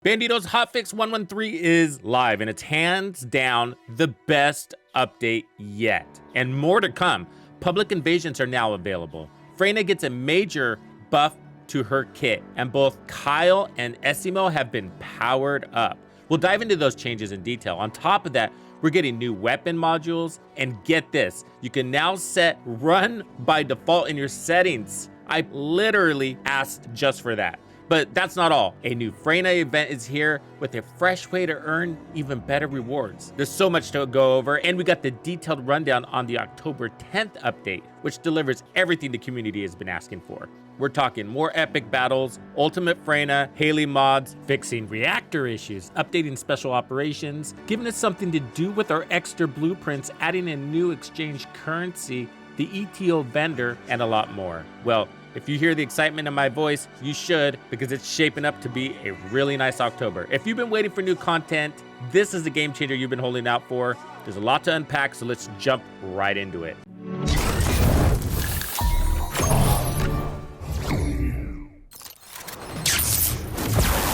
Bandido's HOTFIX 1.1.3 is live, and it's hands down the best update yet. And more to come. Public invasions are now available. Freyna gets a major buff to her kit, and both Keil and Eseimo have been powered up. We'll dive into those changes in detail. On top of that, we're getting new weapon modules, and get this, you can now set run by default in your settings. I literally asked just for that. But that's not all. A new Freyna event is here with a fresh way to earn even better rewards. There's so much to go over, and we got the detailed rundown on the October 10th update, which delivers everything the community has been asking for. We're talking more epic battles, ultimate Freyna, Haley mods, fixing reactor issues, updating special operations, giving us something to do with our extra blueprints, adding a new exchange currency, the ETO vendor, and a lot more. Well, if you hear the excitement in my voice, you should, because it's shaping up to be a really nice October. If you've been waiting for new content, this is the game changer you've been holding out for. There's a lot to unpack, so let's jump right into it.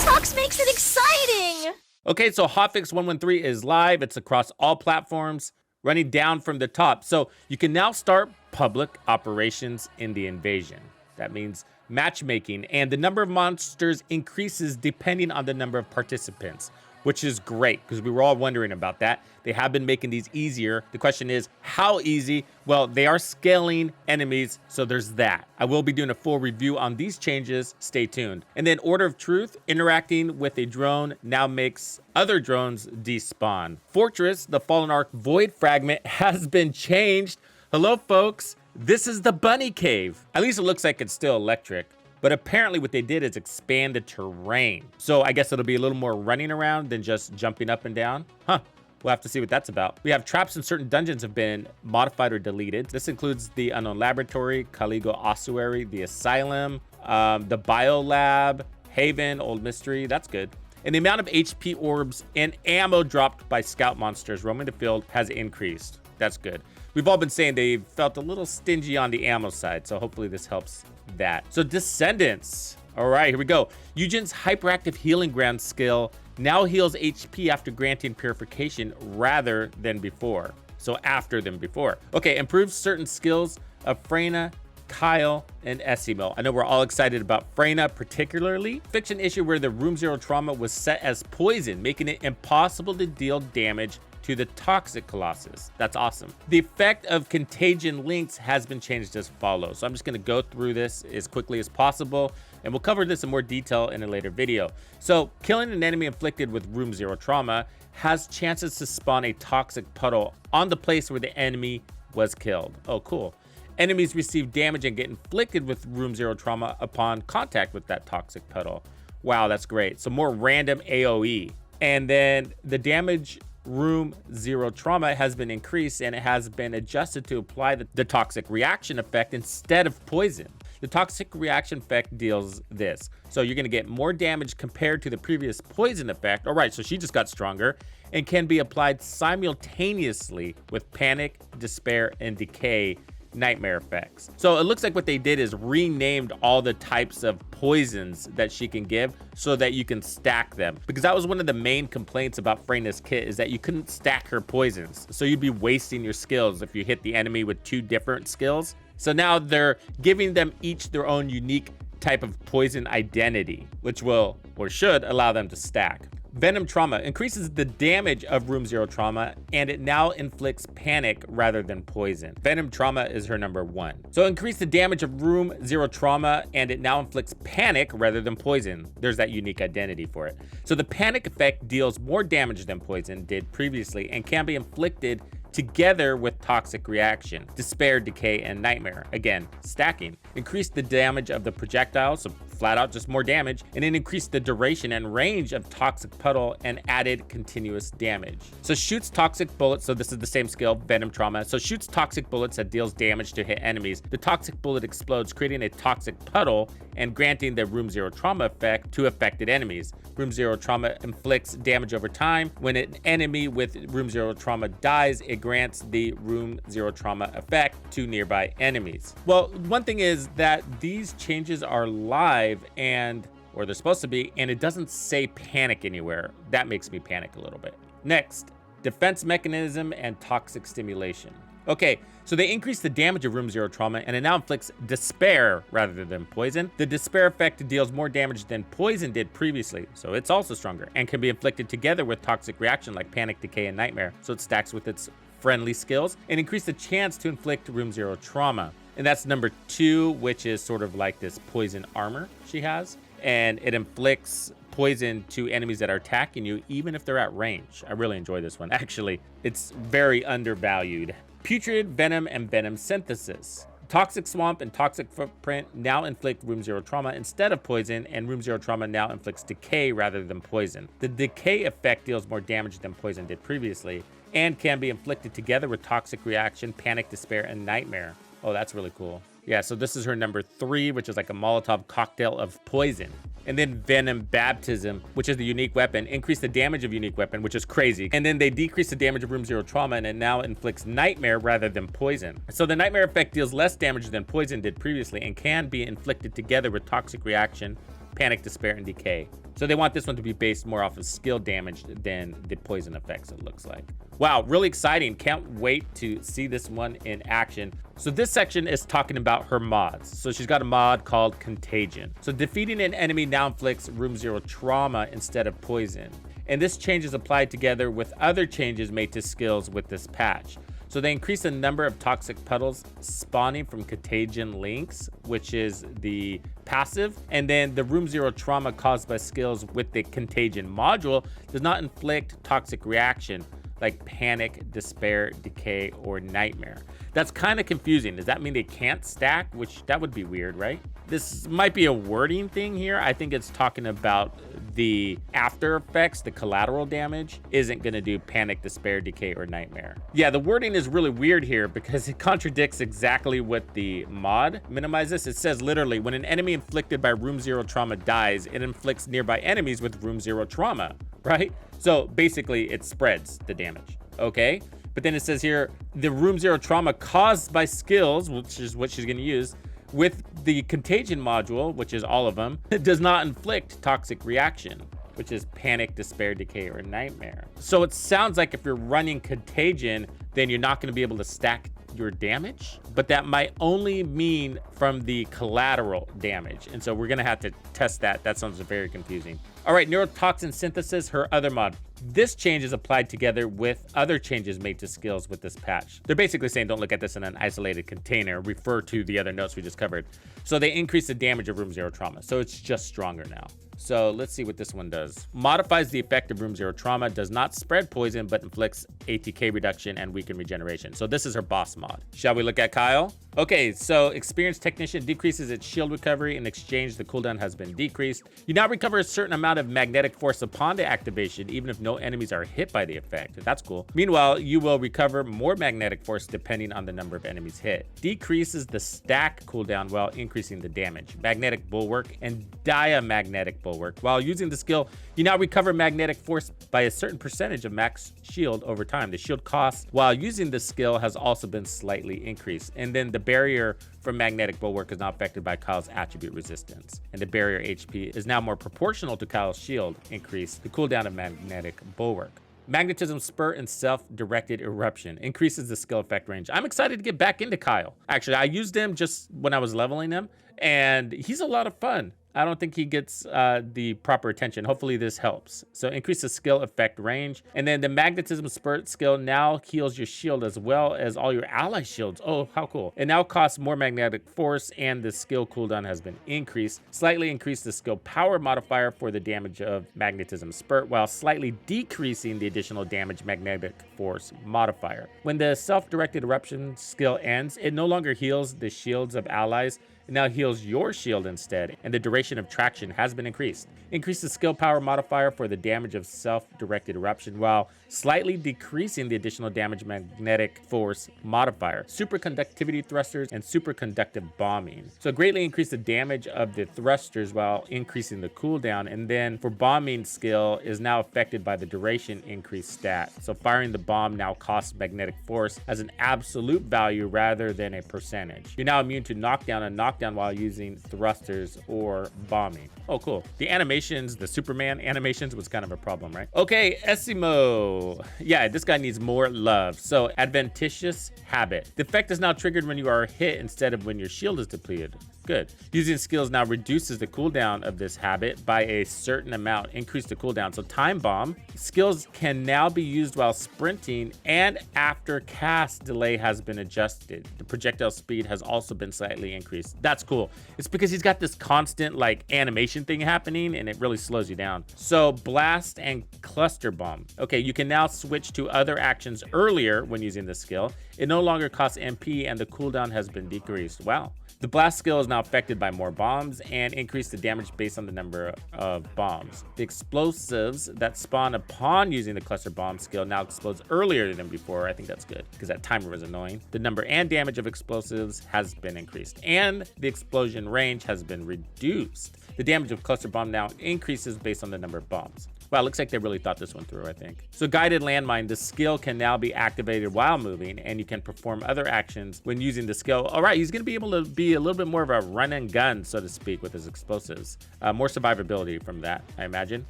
Tox makes it exciting! Okay, so HOTFIX 1.1.3 is live. It's across all platforms, running down from the top. So you can now start public operations in the invasion. That means matchmaking, and the number of monsters increases depending on the number of participants, which is great because we were all wondering about that. They have been making these easier. The question is, how easy? Well, they are scaling enemies, so there's that. I will be doing a full review on these changes. Stay tuned. And then Order of Truth, interacting with a drone now makes other drones despawn. Fortress, the Fallen Ark Void Fragment has been changed. Hello, folks. This is the bunny cave. At least it looks like it's still electric, but apparently what they did is expand the terrain. So I guess it'll be a little more running around than just jumping up and down. Huh, we'll have to see what that's about. We have traps in certain dungeons have been modified or deleted. This includes the Unknown Laboratory, Caligo Ossuary, the Asylum, the Biolab, Haven, Old Mystery, that's good. And the amount of HP orbs and ammo dropped by scout monsters roaming the field has increased. That's good. We've all been saying they felt a little stingy on the ammo side, so hopefully this helps that. So Descendants. All right, here we go. Eugen's hyperactive healing ground skill now heals HP after granting purification rather than before. So after than before. Okay, improves certain skills of Freyna, Keil, and Eseimo. I know we're all excited about Freyna particularly. Fix an issue where the Room Zero trauma was set as poison, making it impossible to deal damage to the toxic Colossus. That's awesome. The effect of contagion links has been changed as follows. So I'm just gonna go through this as quickly as possible, and we'll cover this in more detail in a later video. So killing an enemy inflicted with Room Zero trauma has chances to spawn a toxic puddle on the place where the enemy was killed. Oh, cool. Enemies receive damage and get inflicted with Room Zero trauma upon contact with that toxic puddle. Wow, that's great. So more random AoE. And then the damage Room Zero trauma has been increased, and it has been adjusted to apply the toxic reaction effect instead of poison. The toxic reaction effect deals this. So you're gonna get more damage compared to the previous poison effect. All right, so she just got stronger and can be applied simultaneously with panic, despair, and decay nightmare effects. So it looks like what they did is renamed all the types of poisons that she can give so that you can stack them, because that was one of the main complaints about Freyna's kit, is that you couldn't stack her poisons, so you'd be wasting your skills if you hit the enemy with two different skills. So now they're giving them each their own unique type of poison identity, which will or should allow them to stack. Venom Trauma increases the damage of Room Zero trauma, and it now inflicts panic rather than poison. Venom Trauma is her number 1. So increase the damage of Room Zero trauma, and it now inflicts panic rather than poison. There's that unique identity for it. So the panic effect deals more damage than poison did previously and can be inflicted together with toxic reaction, despair, decay, and nightmare. Again, stacking. Increase the damage of the projectile, so flat out just more damage, and then increase the duration and range of toxic puddle and added continuous damage. So shoots toxic bullets, so this is the same skill, Venom Trauma. So shoots toxic bullets that deals damage to hit enemies. The toxic bullet explodes, creating a toxic puddle and granting the Room Zero trauma effect to affected enemies. Room Zero trauma inflicts damage over time. When an enemy with Room Zero trauma dies, it grants the Room Zero trauma effect to nearby enemies. Well, one thing is that these changes are live, and or they're supposed to be, and it doesn't say panic anywhere. That makes me panic a little bit. Next, defense mechanism and toxic stimulation. Okay, so they increase the damage of room 0 trauma, and it now inflicts despair rather than poison. The despair effect deals more damage than poison did previously, so it's also stronger, and can be inflicted together with toxic reaction like panic, decay, and nightmare. So it stacks with its friendly skills, and increase the chance to inflict room 0 trauma. And that's number 2, which is sort of like this poison armor she has, and it inflicts poison to enemies that are attacking you, even if they're at range. I really enjoy this one. Actually, it's very undervalued. Putrid venom and venom synthesis. Toxic swamp and toxic footprint now inflict room 0 trauma instead of poison, and room 0 trauma now inflicts decay rather than poison. The decay effect deals more damage than poison did previously, and can be inflicted together with toxic reaction, panic, despair, and nightmare. Oh, that's really cool. Yeah, so this is her number 3, which is like a Molotov cocktail of poison. And then Venom Baptism, which is the unique weapon, increase the damage of unique weapon, which is crazy. And then they decrease the damage of room 0 trauma, and it now inflicts nightmare rather than poison. So the nightmare effect deals less damage than poison did previously, and can be inflicted together with toxic reaction, panic, despair, and decay. So they want this one to be based more off of skill damage than the poison effects, it looks like. Wow, really exciting. Can't wait to see this one in action. So this section is talking about her mods. So she's got a mod called Contagion. So defeating an enemy now inflicts room 0 trauma instead of poison. And this change is applied together with other changes made to skills with this patch. So they increase the number of toxic puddles spawning from Contagion links, which is the passive. And then the room 0 trauma caused by skills with the Contagion module does not inflict toxic reaction like panic, despair, decay, or nightmare. That's kind of confusing. Does that mean they can't stack? Which that would be weird, right? This might be a wording thing here. I think it's talking about the after effects, the collateral damage isn't going to do panic, despair, decay, or nightmare. Yeah, the wording is really weird here because it contradicts exactly what the mod minimizes. It says literally, when an enemy inflicted by room 0 trauma dies, it inflicts nearby enemies with room 0 trauma, right? So basically it spreads the damage, okay? But then it says here, the room 0 trauma caused by skills, which is what she's going to use, with the Contagion module, which is all of them, it does not inflict toxic reaction, which is panic, despair, decay, or nightmare. So it sounds like if you're running Contagion, then you're not going to be able to stack your damage, but that might only mean from the collateral damage. And so we're going to have to test that. That sounds very confusing. All right, neurotoxin synthesis, her other mod. This change is applied together with other changes made to skills with this patch. They're basically saying don't look at this in an isolated container, refer to the other notes we just covered. So they increase the damage of room 0 trauma, so it's just stronger now. So let's see what this one does. Modifies the effect of room 0 trauma, does not spread poison, but inflicts ATK reduction and weaken regeneration. So this is her boss mod. Shall we look at Keil? Okay, so experienced technician decreases its shield recovery. In exchange, the cooldown has been decreased. You now recover a certain amount of magnetic force upon the activation, even if no enemies are hit by the effect. That's cool. Meanwhile, you will recover more magnetic force depending on the number of enemies hit. Decreases the stack cooldown while increasing the damage. Magnetic bulwark and diamagnetic bulwark. While using the skill, you now recover magnetic force by a certain percentage of max shield over time. The shield cost while using the skill has also been slightly increased. And then the barrier from magnetic bulwark is not affected by Keil's attribute resistance. And the barrier HP is now more proportional to Keil's shield increase, the cooldown of magnetic bulwark. Magnetism spurt and self-directed eruption increases the skill effect range. I'm excited to get back into Keil. Actually, I used him just when I was leveling him, and he's a lot of fun. I don't think he gets the proper attention. Hopefully this helps. So increase the skill effect range. And then the magnetism spurt skill now heals your shield as well as all your ally shields. Oh, how cool. It now costs more magnetic force and the skill cooldown has been increased. Slightly increase the skill power modifier for the damage of magnetism spurt while slightly decreasing the additional damage magnetic force modifier. When the self-directed eruption skill ends, it no longer heals the shields of allies. It now heals your shield instead, and the duration of traction has been increased. Increase the skill power modifier for the damage of self-directed eruption while slightly decreasing the additional damage magnetic force modifier. Superconductivity thrusters and superconductive bombing. So greatly increase the damage of the thrusters while increasing the cooldown, and then for bombing skill is now affected by the duration increase stat. So firing the bomb now costs magnetic force as an absolute value rather than a percentage. You're now immune to knockdown and knockback knockdown while using thrusters or bombing. Oh, cool. The animations, the Superman animations was kind of a problem, right? Okay, Eseimo. Yeah, this guy needs more love. So, adventitious habit. The effect is now triggered when you are hit instead of when your shield is depleted. Good. Using skills now reduces the cooldown of this habit by a certain amount. Increase the cooldown. So time bomb. Skills can now be used while sprinting and after cast delay has been adjusted. The projectile speed has also been slightly increased. That's cool. It's because he's got this constant like animation thing happening and it really slows you down. So blast and cluster bomb. Okay, you can now switch to other actions earlier when using this skill. It no longer costs MP and the cooldown has been decreased. Wow. The blast skill is now affected by more bombs and increase the damage based on the number of bombs. The explosives that spawn upon using the cluster bomb skill now explodes earlier than before. I think that's good because that timer was annoying. The number and damage of explosives has been increased and the explosion range has been reduced. The damage of cluster bomb now increases based on the number of bombs. Wow, looks like they really thought this one through, I think. So guided landmine, the skill can now be activated while moving and you can perform other actions when using the skill. All right, he's gonna be able to be a little bit more of a run and gun, so to speak, with his explosives. More survivability from that, I imagine.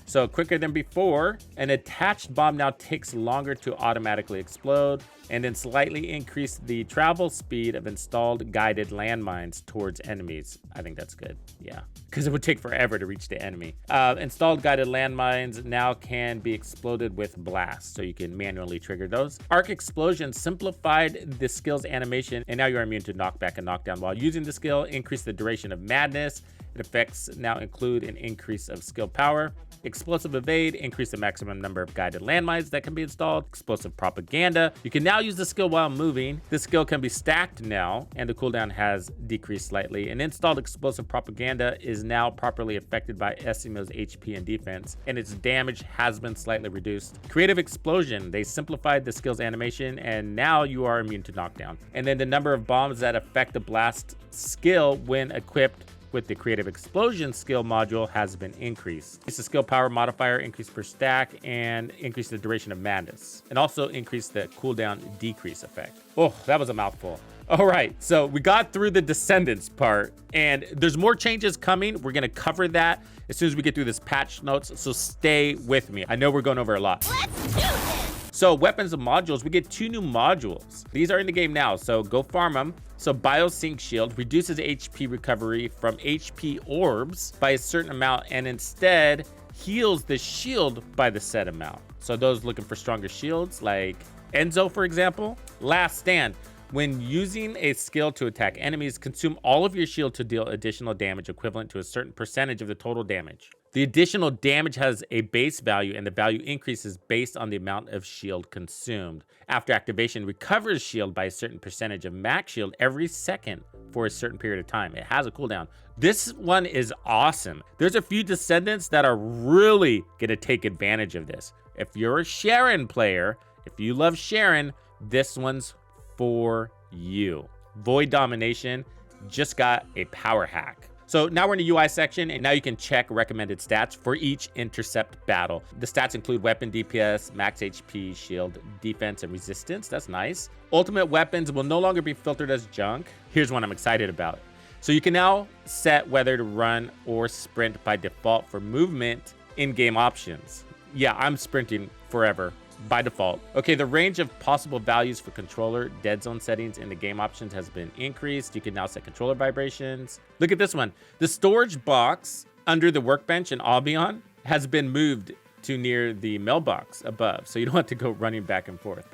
So quicker than before, an attached bomb now takes longer to automatically explode and then slightly increase the travel speed of installed guided landmines towards enemies. I think that's good, yeah, because it would take forever to reach the enemy. Installed guided landmines now can be exploded with blast, so you can manually trigger those. Arc explosion simplified the skill's animation, and now you're immune to knockback and knockdown while using the skill. Increase the duration of madness. The effects now include an increase of skill power. Explosive evade, increase the maximum number of guided landmines that can be installed. Explosive propaganda, you can now use the skill while moving. This skill can be stacked now, and the cooldown has decreased slightly. An installed explosive propaganda is now properly affected by Eseimo's HP and defense, and its damage has been slightly reduced. Creative explosion, they simplified the skill's animation, and now you are immune to knockdown. And then the number of bombs that affect the blast skill when equipped with the creative explosion skill module has been increased. It's the skill power modifier, increase per stack, and increase the duration of madness, and also increase the cooldown decrease effect. Oh, that was a mouthful. All right, so we got through the Descendants part, and there's more changes coming. We're gonna cover that as soon as we get through this patch notes, so stay with me. I know we're going over a lot. Let's do this! So weapons and modules, we get 2 new modules. These are in the game now, so go farm them. So Biosync Shield reduces HP recovery from HP orbs by a certain amount and instead heals the shield by the set amount. So those looking for stronger shields like Enzo, for example. Last Stand. When using a skill to attack enemies, consume all of your shield to deal additional damage equivalent to a certain percentage of the total damage. The additional damage has a base value and the value increases based on the amount of shield consumed. After activation, recovers shield by a certain percentage of max shield every second for a certain period of time. It has a cooldown. This one is awesome. There's a few Descendants that are really gonna take advantage of this. If you're a Sharon player, if you love Sharon, this one's for you. Void Domination just got a power hack. So now we're in the UI section, and now you can check recommended stats for each intercept battle. The stats include weapon DPS, max HP, shield, defense, and resistance. That's nice. Ultimate weapons will no longer be filtered as junk. Here's one I'm excited about. So you can now set whether to run or sprint by default for movement in-game options. Yeah, I'm sprinting forever by default. Okay, the range of possible values for controller dead zone settings in the game options has been increased. You can now set controller vibrations. Look at this one. The storage box under the workbench in Albion has been moved to near the mailbox above, so you don't have to go running back and forth.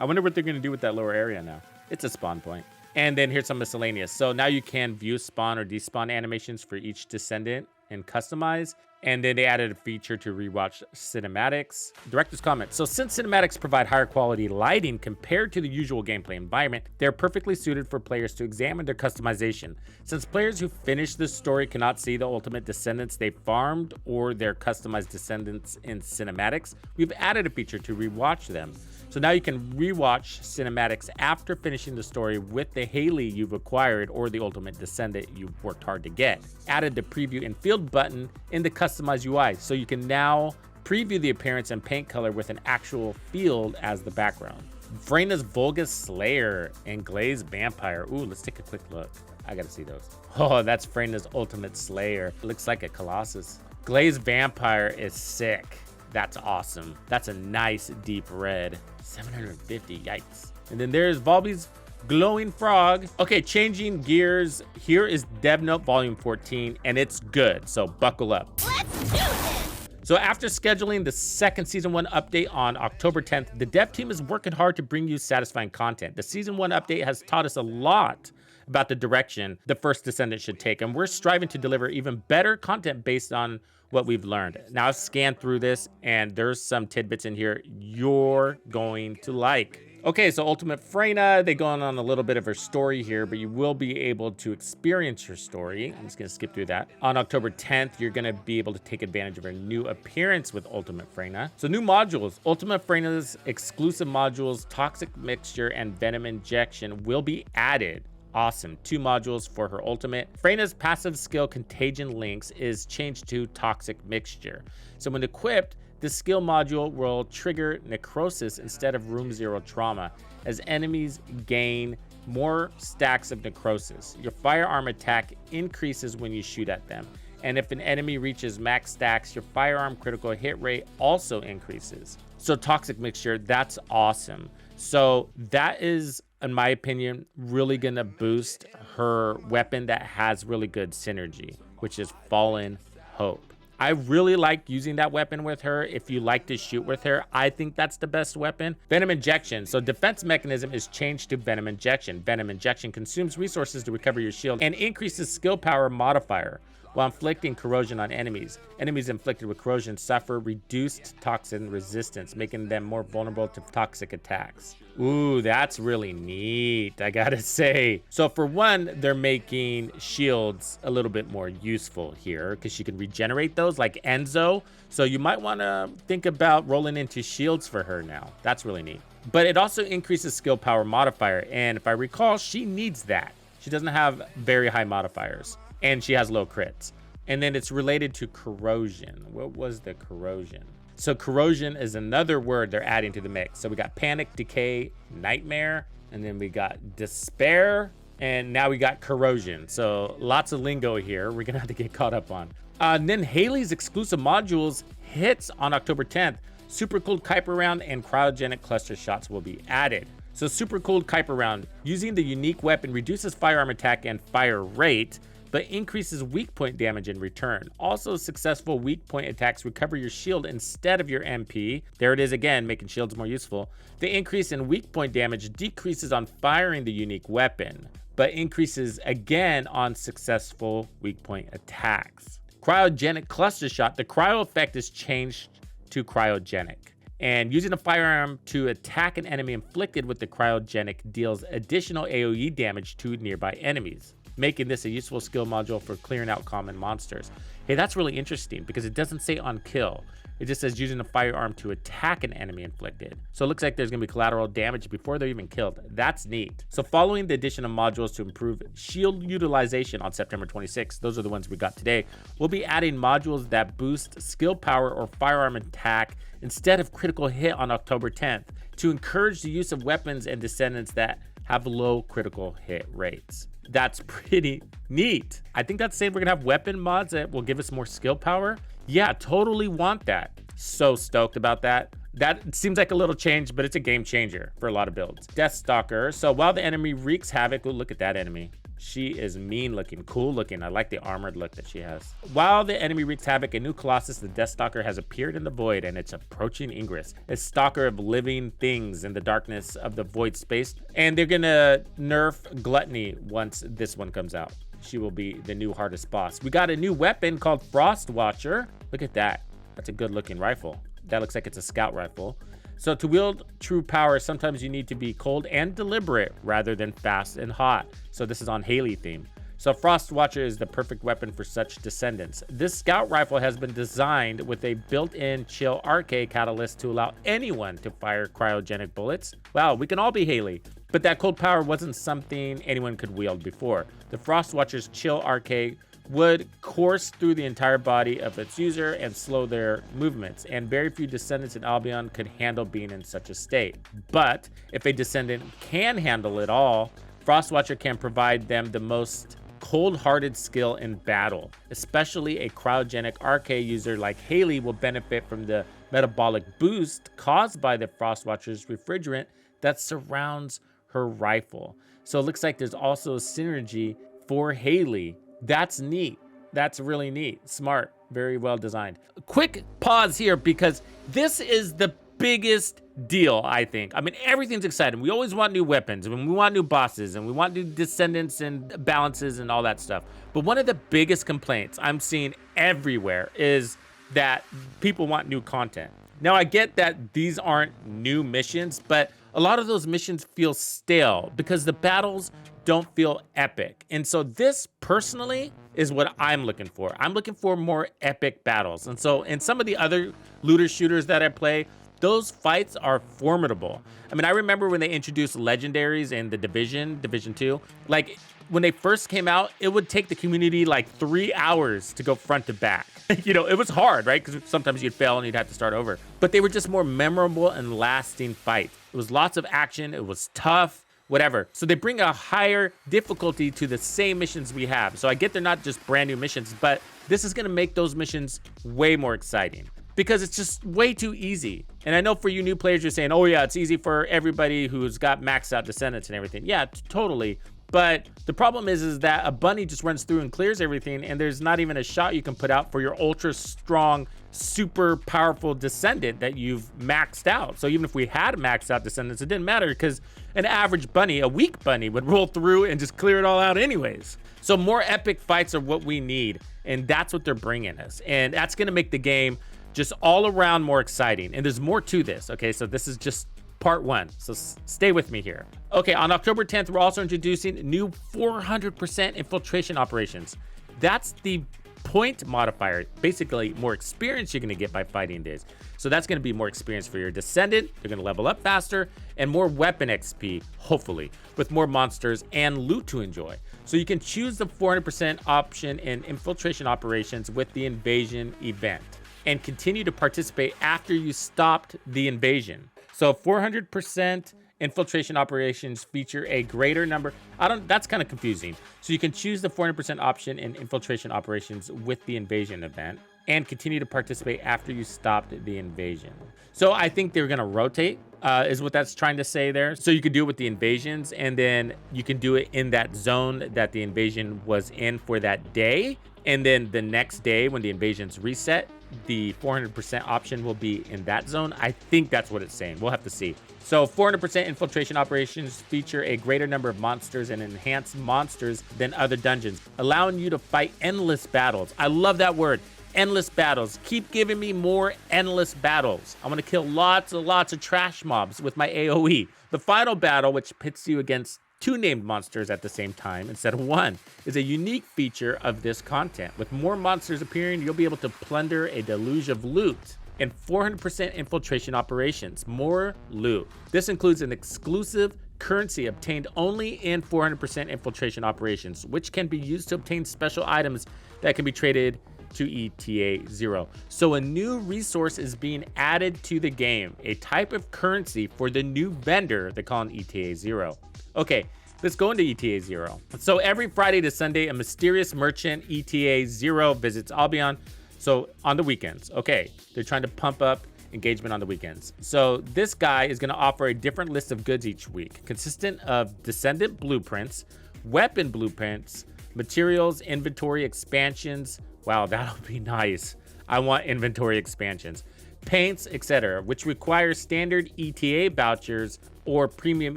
I wonder what they're gonna do with that lower area now. It's a spawn point. And then here's some miscellaneous. So now you can view spawn or despawn animations for each Descendant and customize. And then they added a feature to rewatch cinematics. Director's comment. So since cinematics provide higher quality lighting compared to the usual gameplay environment, they're perfectly suited for players to examine their customization. Since players who finish this story cannot see the ultimate Descendants they farmed or their customized Descendants in cinematics, we've added a feature to rewatch them. So now you can rewatch cinematics after finishing the story with the Haley you've acquired or the ultimate Descendant you've worked hard to get. Added the preview and field button in the customized UI, so you can now preview the appearance and paint color with an actual field as the background. Freyna's Vulgus Slayer and Glazed Vampire. Ooh, let's take a quick look. I gotta see those. Oh, that's Freyna's ultimate slayer. It looks like a Colossus. Glazed Vampire is sick. That's awesome. That's a nice deep red. 750, yikes. And then there's Volby's Glowing Frog. Okay, changing gears. Here is Dev Note Volume 14, and it's good, so buckle up. Let's do this! So after scheduling the second Season 1 update on October 10th, the dev team is working hard to bring you satisfying content. The Season 1 update has taught us a lot about the direction the first Descendant should take, and we're striving to deliver even better content based on what we've learned. Now I've scanned through this, and there's some tidbits in here you're going to like. Okay, so Ultimate Freyna, they go on a little bit of her story here, but you will be able to experience her story. I'm just gonna skip through that. On October 10th, you're gonna be able to take advantage of her new appearance with Ultimate Freyna. So new modules, Ultimate Freyna's exclusive modules, Toxic Mixture and Venom Injection will be added. Awesome, 2 modules for her ultimate. Freyna's passive skill Contagion Links is changed to Toxic Mixture. So when equipped, the skill module will trigger necrosis instead of room 0 trauma as enemies gain more stacks of necrosis. Your firearm attack increases when you shoot at them. And if an enemy reaches max stacks, your firearm critical hit rate also increases. So Toxic Mixture, that's awesome. So that is, in my opinion, really gonna boost her weapon that has really good synergy, which is Fallen Hope. I really like using that weapon with her. If you like to shoot with her, I think that's the best weapon. Venom Injection. So defense mechanism is changed to Venom Injection. Venom Injection consumes resources to recover your shield and increases skill power modifier while inflicting corrosion on enemies. Enemies inflicted with corrosion suffer reduced toxin resistance, making them more vulnerable to toxic attacks. Ooh, that's really neat, I gotta say. So for one, they're making shields a little bit more useful here because you can regenerate those like Enzo. So you might wanna think about rolling into shields for her now. That's really neat. But it also increases skill power modifier. And if I recall, she needs that. She doesn't have very high modifiers and she has low crits. And then it's related to corrosion. What was the corrosion? So corrosion is another word they're adding to the mix. So we got panic, decay, nightmare, and then we got despair, and now we got corrosion. So lots of lingo here we're gonna have to get caught up on. And then Haley's exclusive modules hits on October 10th. Super cooled Kuiper round and cryogenic cluster shots will be added. So super cooled Kuiper round, using the unique weapon reduces firearm attack and fire rate, but increases weak point damage in return. Also, successful weak point attacks recover your shield instead of your MP. There it is again, making shields more useful. The increase in weak point damage decreases on firing the unique weapon, but increases again on successful weak point attacks. Cryogenic cluster shot, the cryo effect is changed to cryogenic. And using a firearm to attack an enemy inflicted with the cryogenic deals additional AoE damage to nearby enemies, making this a useful skill module for clearing out common monsters. Hey, that's really interesting because it doesn't say on kill. It just says using a firearm to attack an enemy inflicted. So it looks like there's gonna be collateral damage before they're even killed. That's neat. So following the addition of modules to improve shield utilization on September 26th, those are the ones we got today, we'll be adding modules that boost skill power or firearm attack instead of critical hit on October 10th to encourage the use of weapons and descendants that have low critical hit rates. That's pretty neat. I think that's saying we're gonna have weapon mods that will give us more skill power. Yeah, totally want that. So stoked about that. That seems like a little change, but it's a game changer for a lot of builds. Death Stalker. So while the enemy wreaks havoc, look at that enemy. She is mean looking, cool looking. I like the armored look that she has. While the enemy wreaks havoc, a new Colossus, the Death Stalker, has appeared in the void and it's approaching Ingress, a stalker of living things in the darkness of the void space. And they're gonna nerf Gluttony once this one comes out. She will be the new hardest boss. We got a new weapon called Frost Watcher. Look at that. That's a good looking rifle. That looks like it's a scout rifle. So to wield true power, sometimes you need to be cold and deliberate rather than fast and hot. So this is on Haley theme. So Frost Watcher is the perfect weapon for such descendants. This scout rifle has been designed with a built-in chill RK catalyst to allow anyone to fire cryogenic bullets. Wow, we can all be Haley. But that cold power wasn't something anyone could wield before. The Frost Watcher's chill RK would course through the entire body of its user and slow their movements, and very few descendants in Albion could handle being in such a state. But if a descendant can handle it all, Frostwatcher can provide them the most cold-hearted skill in battle. Especially a cryogenic RK user like Haley will benefit from the metabolic boost caused by the Frostwatcher's refrigerant that surrounds her rifle. So it looks like there's also a synergy for Haley. That's neat. That's really neat. Smart. Very well designed. A quick pause here because this is the biggest deal, I think. I mean, everything's exciting. We always want new weapons, and we want new bosses, and we want new descendants and balances and all that stuff. But one of the biggest complaints I'm seeing everywhere is that people want new content. Now, I get that these aren't new missions, but a lot of those missions feel stale because the battles don't feel epic. And so this personally is what I'm looking for. I'm looking for more epic battles. And so in some of the other looter shooters that I play, those fights are formidable. I mean, I remember when they introduced legendaries in the Division 2, like when they first came out, it would take the community like 3 hours to go front to back. You know, it was hard, right? Because sometimes you'd fail and you'd have to start over. But they were just more memorable and lasting fights. It was lots of action. It was tough, whatever. So they bring a higher difficulty to the same missions we have. So I get they're not just brand new missions, but this is going to make those missions way more exciting because it's just way too easy. And I know for you new players, you're saying, oh yeah, it's easy for everybody who's got maxed out Descendants and everything. Yeah, totally. But the problem is that a bunny just runs through and clears everything, and there's not even a shot you can put out for your ultra strong, super powerful Descendant that you've maxed out. So even if we had maxed out Descendants, it didn't matter because an average bunny, a weak bunny, would roll through and just clear it all out anyways. So more epic fights are what we need, and that's what they're bringing us. And that's going to make the game just all around more exciting. And there's more to this, okay? So this is just part one, so stay with me here. Okay, on October 10th, we're also introducing new 400% infiltration operations. That's the point modifier, basically more experience you're gonna get by fighting this. So that's gonna be more experience for your Descendant, they're gonna level up faster, and more weapon XP, hopefully, with more monsters and loot to enjoy. So you can choose the 400% option in infiltration operations with the invasion event, and continue to participate after you stopped the invasion. So 400% infiltration operations feature a greater number. That's kind of confusing. So you can choose the 400% option in infiltration operations with the invasion event and continue to participate after you stopped the invasion. So I think they're gonna rotate, is what that's trying to say there. So you could do it with the invasions, and then you can do it in that zone that the invasion was in for that day. And then the next day when the invasion's reset, the 400% option will be in that zone. I think that's what it's saying. We'll have to see. So 400% infiltration operations feature a greater number of monsters and enhanced monsters than other dungeons, allowing you to fight endless battles. I love that word, endless battles. Keep giving me more endless battles. I want to kill lots of trash mobs with my AoE. The final battle, which pits you against 2 named monsters at the same time instead of 1, is a unique feature of this content. With more monsters appearing, you'll be able to plunder a deluge of loot. And 400% infiltration operations, more loot. This includes an exclusive currency obtained only in 400% infiltration operations, which can be used to obtain special items that can be traded to ETA 0. So a new resource is being added to the game, a type of currency for the new vendor they call an ETA 0. Okay, let's go into ETA 0. So every Friday to Sunday, a mysterious merchant, ETA 0, visits Albion. So on the weekends, okay, they're trying to pump up engagement on the weekends. So this guy is gonna offer a different list of goods each week, consistent of Descendant blueprints, weapon blueprints, materials, inventory expansions. Wow, that'll be nice. I want inventory expansions. Paints, etc., which require standard ETA vouchers or premium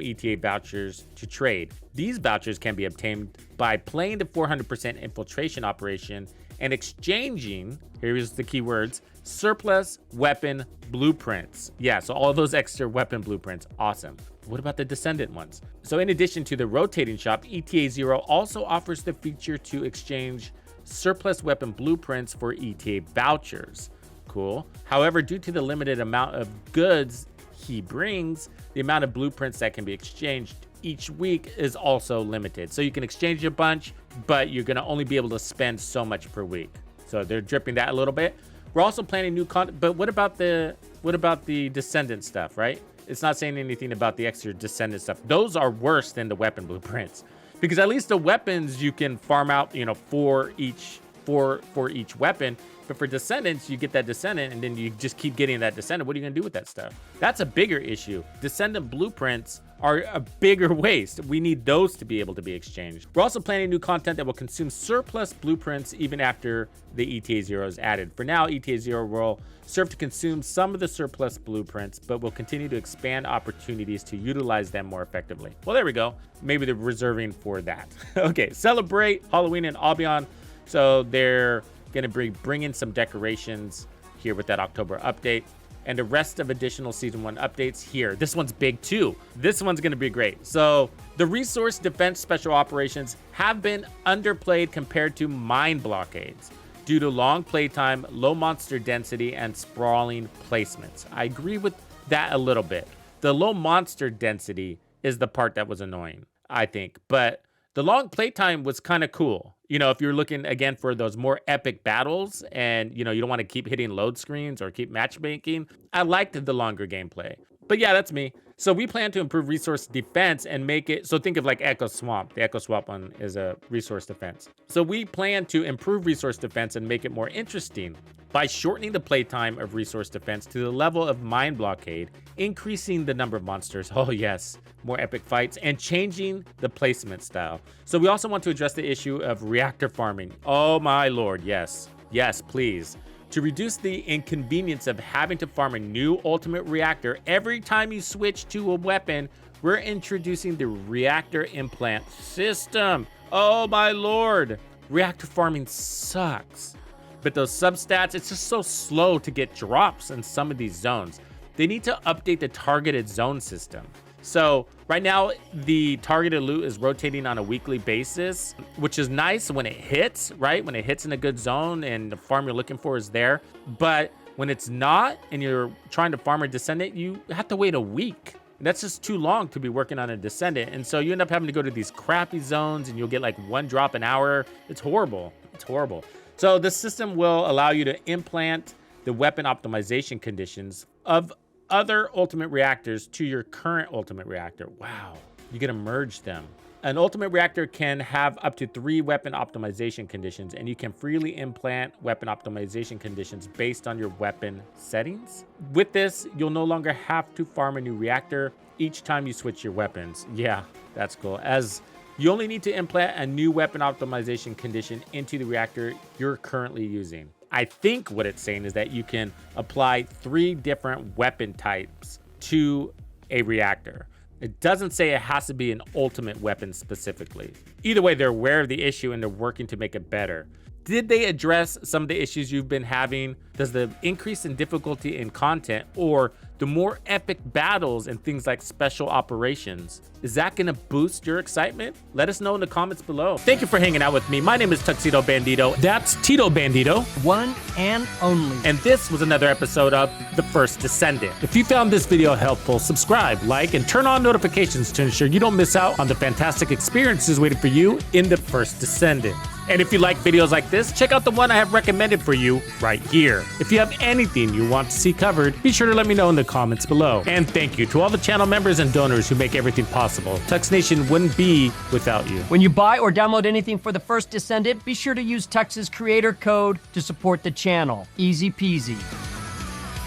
ETA vouchers to trade. These vouchers can be obtained by playing the 400% infiltration operation and exchanging, here's the keywords, surplus weapon blueprints. Yeah, so all those extra weapon blueprints, awesome. What about the Descendant ones? So in addition to the rotating shop, ETA 0 also offers the feature to exchange surplus weapon blueprints for ETA vouchers. Cool. However, due to the limited amount of goods he brings, the amount of blueprints that can be exchanged each week is also limited. So you can exchange a bunch, but you're gonna only be able to spend so much per week. So they're dripping that a little bit. We're also planning new content, but what about the Descendant stuff, right? It's not saying anything about the extra Descendant stuff. Those are worse than the weapon blueprints. because at least the weapons you can farm out, you know, for each weapon. But for Descendants, you get that Descendant, and then you just keep getting that Descendant. What are you gonna do with that stuff? That's a bigger issue. Descendant blueprints are a bigger waste. We need those to be able to be exchanged. We're also planning new content that will consume surplus blueprints even after the ETA 0 is added. For now, ETA 0 will serve to consume some of the surplus blueprints, but will continue to expand opportunities to utilize them more effectively. Well, there we go. Maybe they're reserving for that. Okay, celebrate Halloween in Albion. So they're gonna bring in some decorations here with that October update, and the rest of additional season 1 updates here. This one's big too. This one's gonna be great. So the resource defense special operations have been underplayed compared to mine blockades due to long playtime, low monster density, and sprawling placements. I agree with that a little bit. The low monster density is the part that was annoying, I think, but the long playtime was kind of cool. You know, if you're looking again for those more epic battles and, you know, you don't want to keep hitting load screens or keep matchmaking, I liked the longer gameplay. But yeah, that's me. So we plan to improve resource defense and make it, so think of like Echo Swamp. The Echo Swamp one is a resource defense. So we plan to improve resource defense and make it more interesting by shortening the playtime of resource defense to the level of mine blockade, increasing the number of monsters, oh yes, more epic fights, and changing the placement style. So we also want to address the issue of reactor farming. Oh my lord, yes. Yes, please. To reduce the inconvenience of having to farm a new ultimate reactor every time you switch to a weapon, we're introducing the reactor implant system. Oh my lord. Reactor farming sucks. But those substats, it's just so slow to get drops in some of these zones. They need to update the targeted zone system. So right now, the targeted loot is rotating on a weekly basis, which is nice when it hits, right? When it hits in a good zone and the farm you're looking for is there. But when it's not and you're trying to farm a Descendant, you have to wait a week. That's just too long to be working on a Descendant. And so you end up having to go to these crappy zones and you'll get like 1 drop an hour. It's horrible. It's horrible. So the system will allow you to implant the weapon optimization conditions of other ultimate reactors to your current ultimate reactor. Wow, you get to merge them. An ultimate reactor can have up to 3 weapon optimization conditions, and you can freely implant weapon optimization conditions based on your weapon settings. With this, you'll no longer have to farm a new reactor each time you switch your weapons. Yeah, that's cool. As you only need to implant a new weapon optimization condition into the reactor you're currently using. I think what it's saying is that you can apply 3 different weapon types to a reactor. It doesn't say it has to be an ultimate weapon specifically. Either way, they're aware of the issue and they're working to make it better. Did they address some of the issues you've been having? Does the increase in difficulty in content or the more epic battles and things like special operations, is that gonna boost your excitement? Let us know in the comments below. Thank you for hanging out with me. My name is Tuxedo Bandido. That's Tito Bandido. One and only. And this was another episode of The First Descendant. If you found this video helpful, subscribe, like, and turn on notifications to ensure you don't miss out on the fantastic experiences waiting for you in The First Descendant. And if you like videos like this, check out the one I have recommended for you right here. If you have anything you want to see covered, be sure to let me know in the comments below. And thank you to all the channel members and donors who make everything possible. Tux Nation wouldn't be without you. When you buy or download anything for The First Descendant, be sure to use Tux's creator code to support the channel. Easy peasy.